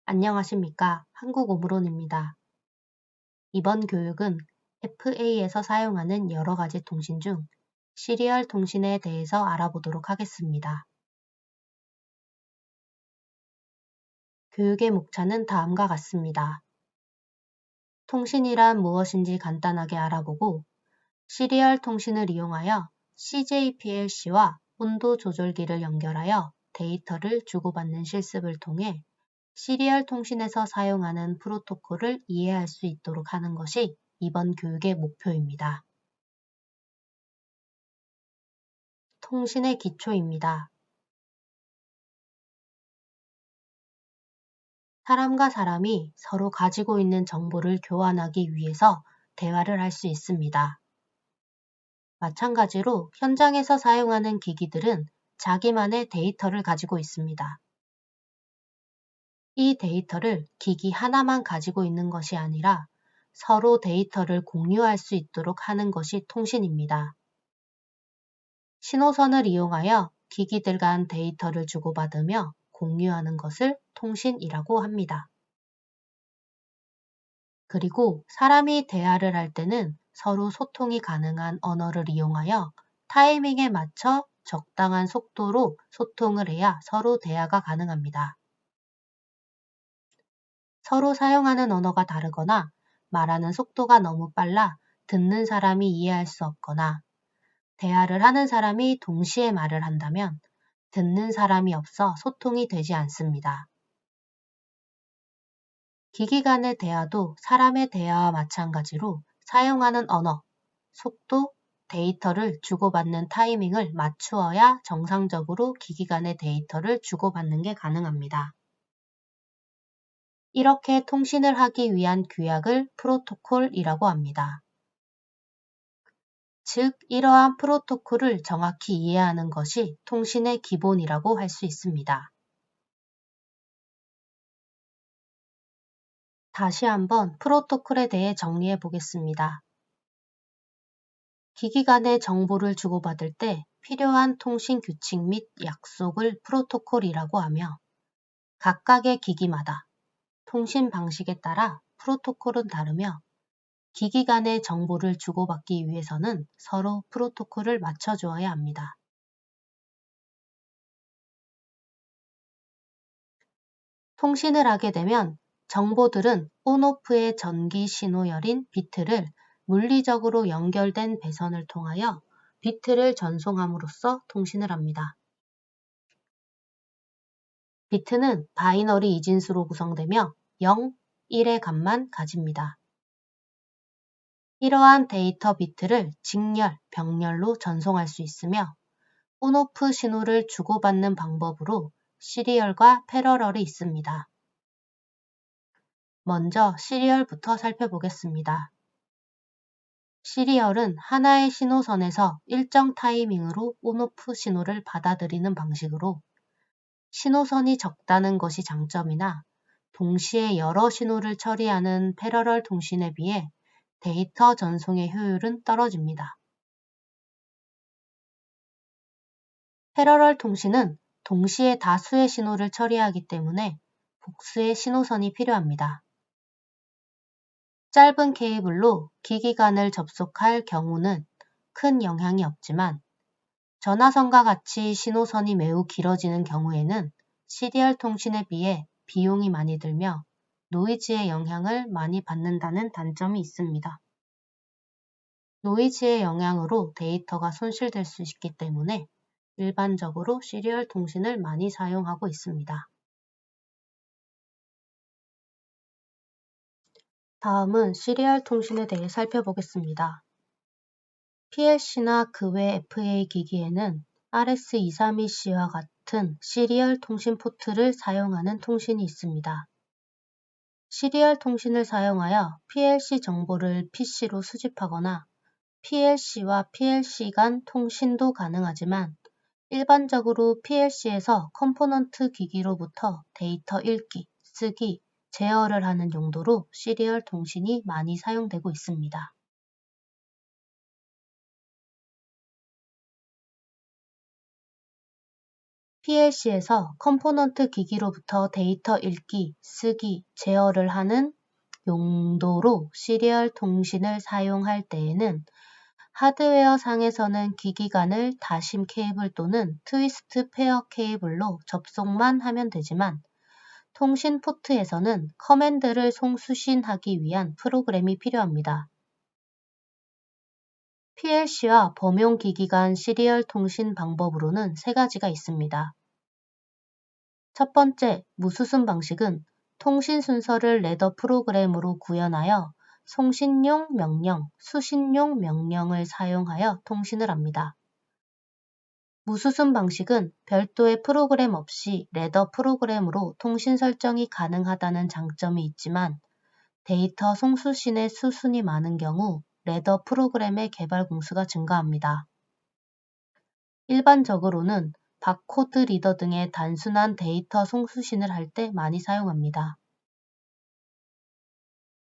안녕하십니까. 한국오므론입니다. 이번 교육은 FA에서 사용하는 여러 가지 통신 중 시리얼 통신에 대해서 알아보도록 하겠습니다. 교육의 목차는 다음과 같습니다. 통신이란 무엇인지 간단하게 알아보고 시리얼 통신을 이용하여 CJPLC와 온도 조절기를 연결하여 데이터를 주고받는 실습을 통해 시리얼 통신에서 사용하는 프로토콜을 이해할 수 있도록 하는 것이 이번 교육의 목표입니다. 통신의 기초입니다. 사람과 사람이 서로 가지고 있는 정보를 교환하기 위해서 대화를 할 수 있습니다. 마찬가지로 현장에서 사용하는 기기들은 자기만의 데이터를 가지고 있습니다. 이 데이터를 기기 하나만 가지고 있는 것이 아니라 서로 데이터를 공유할 수 있도록 하는 것이 통신입니다. 신호선을 이용하여 기기들 간 데이터를 주고받으며 공유하는 것을 통신이라고 합니다. 그리고 사람이 대화를 할 때는 서로 소통이 가능한 언어를 이용하여 타이밍에 맞춰 적당한 속도로 소통을 해야 서로 대화가 가능합니다. 서로 사용하는 언어가 다르거나 말하는 속도가 너무 빨라 듣는 사람이 이해할 수 없거나 대화를 하는 사람이 동시에 말을 한다면 듣는 사람이 없어 소통이 되지 않습니다. 기기 간의 대화도 사람의 대화와 마찬가지로 사용하는 언어, 속도, 데이터를 주고받는 타이밍을 맞추어야 정상적으로 기기 간의 데이터를 주고받는 게 가능합니다. 이렇게 통신을 하기 위한 규약을 프로토콜이라고 합니다. 즉, 이러한 프로토콜을 정확히 이해하는 것이 통신의 기본이라고 할 수 있습니다. 다시 한번 프로토콜에 대해 정리해 보겠습니다. 기기 간의 정보를 주고받을 때 필요한 통신 규칙 및 약속을 프로토콜이라고 하며 각각의 기기마다 통신 방식에 따라 프로토콜은 다르며 기기 간의 정보를 주고받기 위해서는 서로 프로토콜을 맞춰주어야 합니다. 통신을 하게 되면 정보들은 온오프의 전기 신호열인 비트를 물리적으로 연결된 배선을 통하여 비트를 전송함으로써 통신을 합니다. 비트는 바이너리 이진수로 구성되며 0, 1의 값만 가집니다. 이러한 데이터 비트를 직렬, 병렬로 전송할 수 있으며 온오프 신호를 주고받는 방법으로 시리얼과 패러럴이 있습니다. 먼저 시리얼부터 살펴보겠습니다. 시리얼은 하나의 신호선에서 일정 타이밍으로 온오프 신호를 받아들이는 방식으로 신호선이 적다는 것이 장점이나 동시에 여러 신호를 처리하는 패러럴 통신에 비해 데이터 전송의 효율은 떨어집니다. 패러럴 통신은 동시에 다수의 신호를 처리하기 때문에 복수의 신호선이 필요합니다. 짧은 케이블로 기기 간을 접속할 경우는 큰 영향이 없지만 전화선과 같이 신호선이 매우 길어지는 경우에는 시리얼 통신에 비해 비용이 많이 들며 노이즈의 영향을 많이 받는다는 단점이 있습니다. 노이즈의 영향으로 데이터가 손실될 수 있기 때문에 일반적으로 시리얼 통신을 많이 사용하고 있습니다. 다음은 시리얼 통신에 대해 살펴보겠습니다. PLC나 그 외 FA 기기에는 RS232C와 같은 시리얼 통신 포트를 사용하는 통신이 있습니다. 시리얼 통신을 사용하여 PLC 정보를 PC로 수집하거나 PLC와 PLC 간 통신도 가능하지만 일반적으로 PLC에서 컴포넌트 기기로부터 데이터 읽기, 쓰기, 제어를 하는 용도로 시리얼 통신이 많이 사용되고 있습니다. PLC에서 컴포넌트 기기로부터 데이터 읽기, 쓰기, 제어를 하는 용도로 시리얼 통신을 사용할 때에는 하드웨어 상에서는 기기 간을 다심 케이블 또는 트위스트 페어 케이블로 접속만 하면 되지만 통신 포트에서는 커맨드를 송수신하기 위한 프로그램이 필요합니다. PLC와 범용 기기 간 시리얼 통신 방법으로는 세 가지가 있습니다. 첫 번째, 무수순 방식은 통신 순서를 레더 프로그램으로 구현하여 송신용 명령, 수신용 명령을 사용하여 통신을 합니다. 무수순 방식은 별도의 프로그램 없이 레더 프로그램으로 통신 설정이 가능하다는 장점이 있지만 데이터 송수신의 수순이 많은 경우 레더 프로그램의 개발 공수가 증가합니다. 일반적으로는 바코드 리더 등의 단순한 데이터 송수신을 할 때 많이 사용합니다.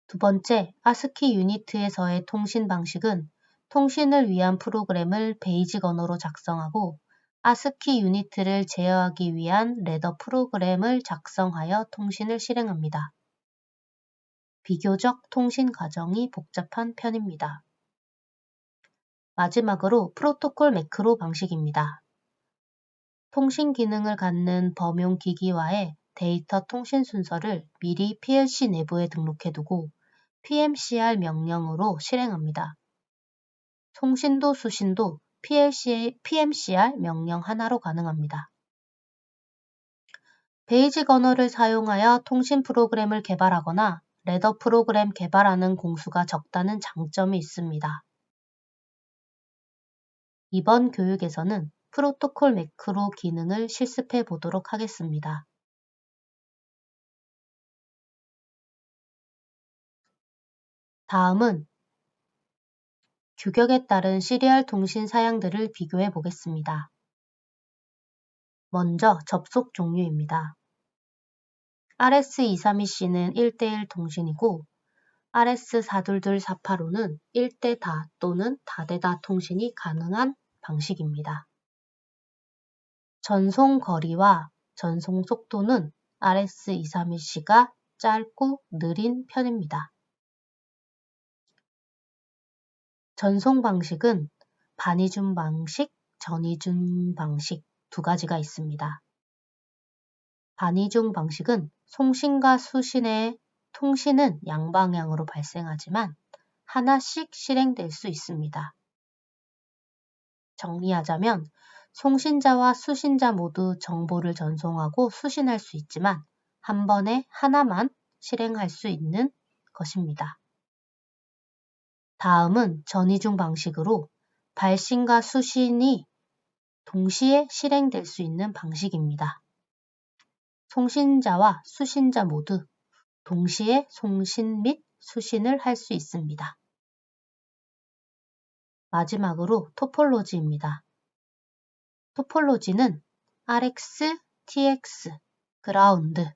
두 번째, 아스키 유니트에서의 통신 방식은 통신을 위한 프로그램을 베이직 언어로 작성하고 아스키 유니트를 제어하기 위한 레더 프로그램을 작성하여 통신을 실행합니다. 비교적 통신 과정이 복잡한 편입니다. 마지막으로 프로토콜 매크로 방식입니다. 통신 기능을 갖는 범용 기기와의 데이터 통신 순서를 미리 PLC 내부에 등록해두고 PMCR 명령으로 실행합니다. 송신도 수신도 PMCR 명령 하나로 가능합니다. 베이직 언어를 사용하여 통신 프로그램을 개발하거나 레더 프로그램 개발하는 공수가 적다는 장점이 있습니다. 이번 교육에서는 프로토콜 매크로 기능을 실습해 보도록 하겠습니다. 다음은 규격에 따른 시리얼 통신 사양들을 비교해 보겠습니다. 먼저 접속 종류입니다. RS232C는 1:1 통신이고 RS422-485는 1대-다 또는 다대다 통신이 가능한 방식입니다. 전송 거리와 전송 속도는 RS232C가 짧고 느린 편입니다. 전송 방식은 반이중 방식, 전이중 방식 두 가지가 있습니다. 반이중 방식은 송신과 수신의 통신은 양방향으로 발생하지만 하나씩 실행될 수 있습니다. 정리하자면 송신자와 수신자 모두 정보를 전송하고 수신할 수 있지만 한 번에 하나만 실행할 수 있는 것입니다. 다음은 전이중 방식으로 발신과 수신이 동시에 실행될 수 있는 방식입니다. 송신자와 수신자 모두 동시에 송신 및 수신을 할 수 있습니다. 마지막으로 토폴로지입니다. 토폴로지는 RX, TX, 그라운드,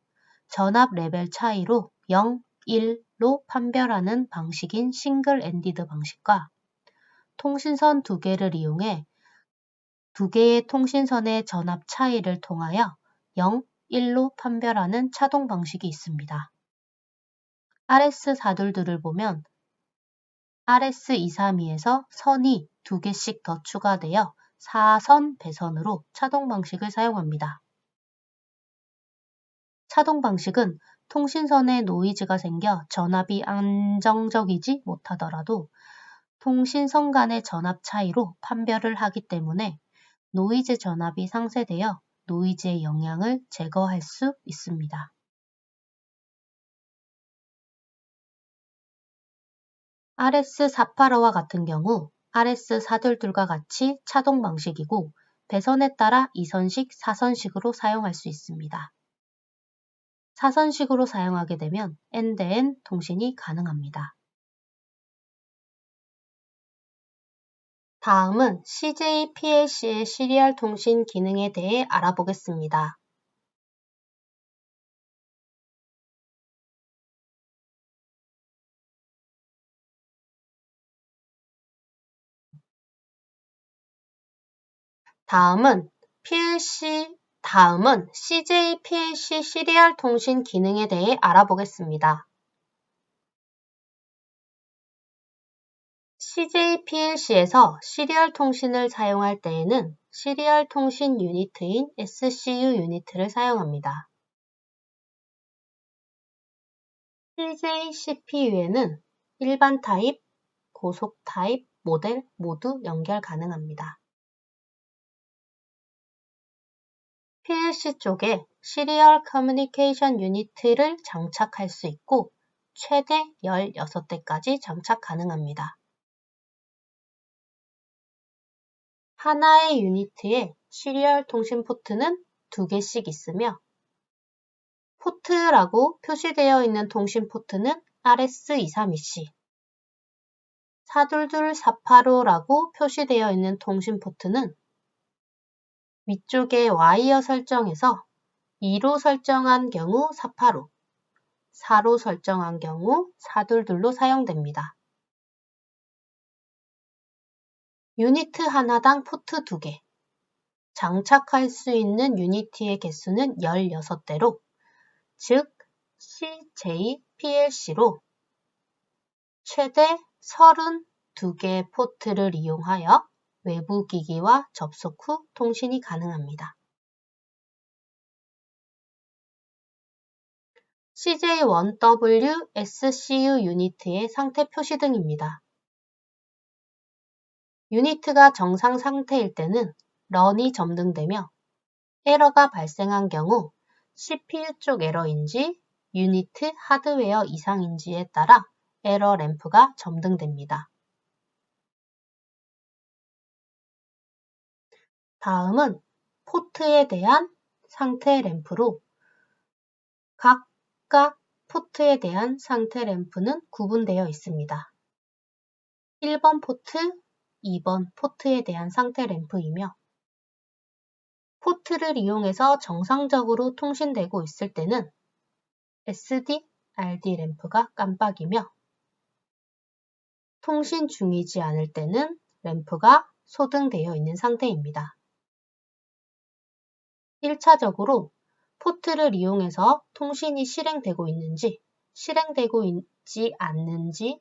전압 레벨 차이로 0, 1로 판별하는 방식인 싱글 엔디드 방식과 통신선 두 개를 이용해 두 개의 통신선의 전압 차이를 통하여 0, 1로 판별하는 차동 방식이 있습니다. RS422를 보면 RS232에서 선이 두 개씩 더 추가되어 4선 배선으로 차동 방식을 사용합니다. 차동 방식은 통신선에 노이즈가 생겨 전압이 안정적이지 못하더라도 통신선 간의 전압 차이로 판별을 하기 때문에 노이즈 전압이 상쇄되어 노이즈의 영향을 제거할 수 있습니다. RS485와 같은 경우 RS422과 같이 차동 방식이고 배선에 따라 2선식, 4선식으로 사용할 수 있습니다. 4선식으로 사용하게 되면 end-to-end 통신이 가능합니다. 다음은 CJ PLC의 시리얼 통신 기능에 대해 알아보겠습니다. 다음은 PLC 다음은 CJ/PLC 시리얼 통신 기능에 대해 알아보겠습니다. CJ/PLC에서 시리얼 통신을 사용할 때에는 시리얼 통신 유니트인 SCU 유니트를 사용합니다. CJ CPU에는 일반 타입, 고속 타입, 모델 모두 연결 가능합니다. PLC 쪽에 시리얼 커뮤니케이션 유니트를 장착할 수 있고 최대 16대까지 장착 가능합니다. 하나의 유니트에 시리얼 통신 포트는 2개씩 있으며 포트라고 표시되어 있는 통신 포트는 RS232C, 422-485라고 표시되어 있는 통신 포트는 위쪽에 와이어 설정에서 2로 설정한 경우 485, 4로 설정한 경우 422로 사용됩니다. 유니트 하나당 포트 2개, 장착할 수 있는 유니트의 개수는 16대로, 즉 CJ/PLC로 최대 32개 포트를 이용하여 외부 기기와 접속 후 통신이 가능합니다. CJ1W SCU 유니트의 상태 표시 등입니다. 유니트가 정상 상태일 때는 런이 점등되며 에러가 발생한 경우 CPU 쪽 에러인지 유니트 하드웨어 이상인지에 따라 에러 램프가 점등됩니다. 다음은 포트에 대한 상태 램프로 각각 포트에 대한 상태 램프는 구분되어 있습니다. 1번 포트, 2번 포트에 대한 상태 램프이며 포트를 이용해서 정상적으로 통신되고 있을 때는 SD, RD 램프가 깜빡이며 통신 중이지 않을 때는 램프가 소등되어 있는 상태입니다. 1차적으로 포트를 이용해서 통신이 실행되고 있는지, 실행되고 있지 않는지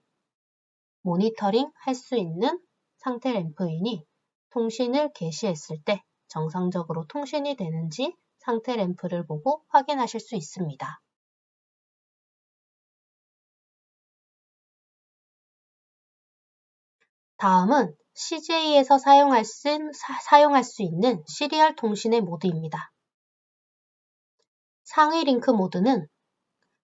모니터링 할 수 있는 상태 램프이니 통신을 개시했을 때 정상적으로 통신이 되는지 상태 램프를 보고 확인하실 수 있습니다. 다음은 CJ에서 사용할 수 있는 시리얼 통신의 모드입니다. 상위 링크 모드는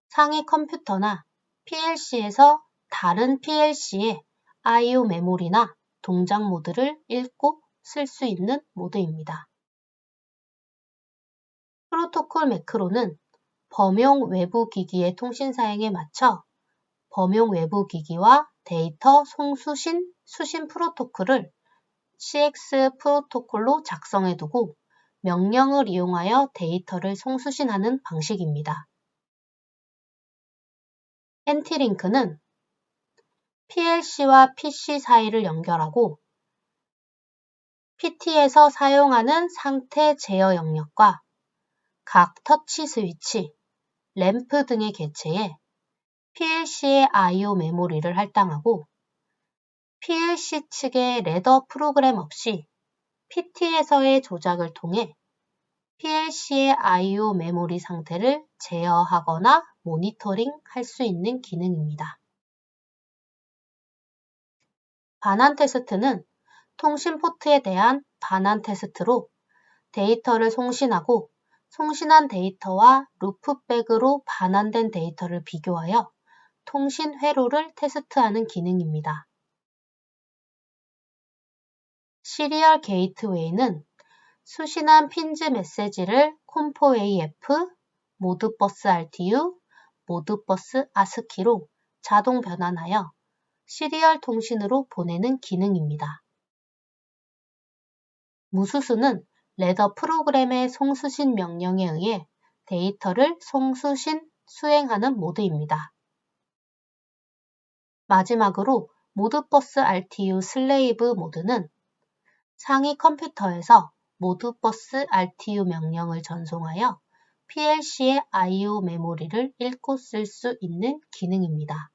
상위 컴퓨터나 PLC에서 다른 PLC의 I/O 메모리나 동작 모드를 읽고 쓸 수 있는 모드입니다. 프로토콜 매크로는 범용 외부 기기의 통신 사양에 맞춰 범용 외부 기기와 데이터 수신 프로토콜을 CX 프로토콜로 작성해 두고 명령을 이용하여 데이터를 송수신하는 방식입니다. NT링크는 PLC와 PC 사이를 연결하고 PT에서 사용하는 상태 제어 영역과 각 터치 스위치, 램프 등의 개체에 PLC의 I/O 메모리를 할당하고 PLC 측의 레더 프로그램 없이 PT에서의 조작을 통해 PLC의 I/O 메모리 상태를 제어하거나 모니터링 할 수 있는 기능입니다. 반환 테스트는 통신 포트에 대한 반환 테스트로 데이터를 송신하고 송신한 데이터와 루프백으로 반환된 데이터를 비교하여 통신 회로를 테스트하는 기능입니다. 시리얼 게이트웨이는 수신한 핀즈 메시지를 콤포 AF, 모드버스 RTU, 모드버스 ASCII로 자동 변환하여 시리얼 통신으로 보내는 기능입니다. 무수수는 레더 프로그램의 송수신 명령에 의해 데이터를 수행하는 모드입니다. 마지막으로 모드버스 RTU 슬레이브 모드는 상위 컴퓨터에서 모드버스 RTU 명령을 전송하여 PLC의 I/O 메모리를 읽고 쓸 수 있는 기능입니다.